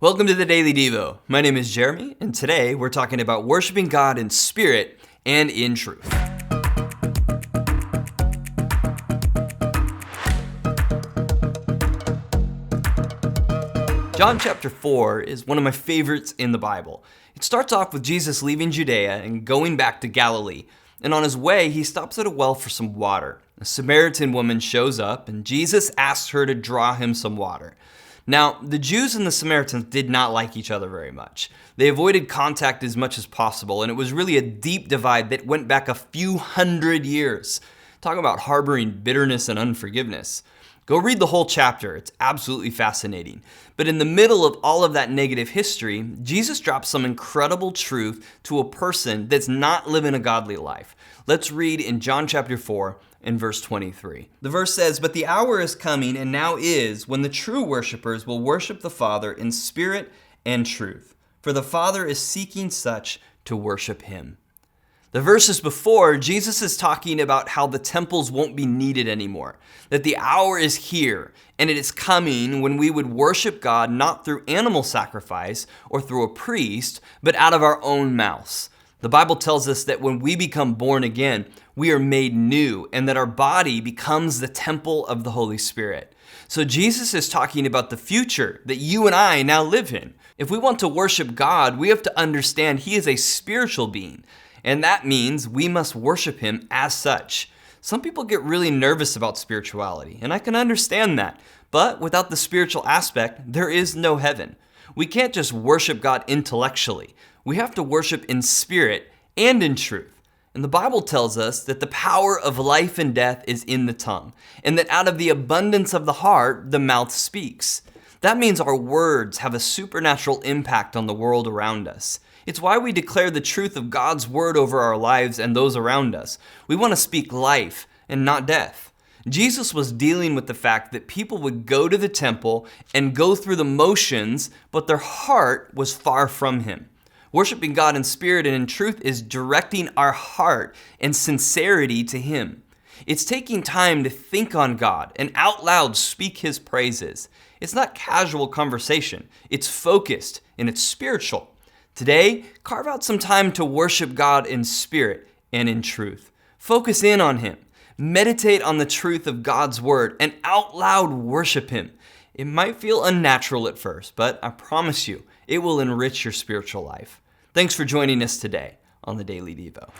Welcome to the Daily Devo. My name is Jeremy, and today we're talking about worshiping God in spirit and in truth. John chapter 4 is one of my favorites in the Bible. It starts off with Jesus leaving Judea and going back to Galilee. And on his way, he stops at a well for some water. A Samaritan woman shows up, and Jesus asks her to draw him some water. Now, the Jews and the Samaritans did not like each other very much. They avoided contact as much as possible, and it was really a deep divide that went back a few hundred years. Talk about harboring bitterness and unforgiveness. Go read the whole chapter. It's absolutely fascinating. But in the middle of all of that negative history, Jesus drops some incredible truth to a person that's not living a godly life. Let's read in John chapter 4 and verse 23. The verse says, "But the hour is coming, and now is, when the true worshipers will worship the Father in spirit and truth. For the Father is seeking such to worship him." The verses before, Jesus is talking about how the temples won't be needed anymore, that the hour is here, and it is coming when we would worship God not through animal sacrifice or through a priest, but out of our own mouths. The Bible tells us that when we become born again, we are made new, and that our body becomes the temple of the Holy Spirit. So Jesus is talking about the future that you and I now live in. If we want to worship God, we have to understand He is a spiritual being. And that means we must worship him as such. Some people get really nervous about spirituality, and I can understand that. But without the spiritual aspect, there is no heaven. We can't just worship God intellectually. We have to worship in spirit and in truth. And the Bible tells us that the power of life and death is in the tongue, and that out of the abundance of the heart, the mouth speaks. That means our words have a supernatural impact on the world around us. It's why we declare the truth of God's word over our lives and those around us. We want to speak life and not death. Jesus was dealing with the fact that people would go to the temple and go through the motions, but their heart was far from him. Worshiping God in spirit and in truth is directing our heart and sincerity to him. It's taking time to think on God and out loud speak his praises. It's not casual conversation. It's focused and it's spiritual. Today, carve out some time to worship God in spirit and in truth. Focus in on him. Meditate on the truth of God's word and out loud worship him. It might feel unnatural at first, but I promise you, it will enrich your spiritual life. Thanks for joining us today on the Daily Devo.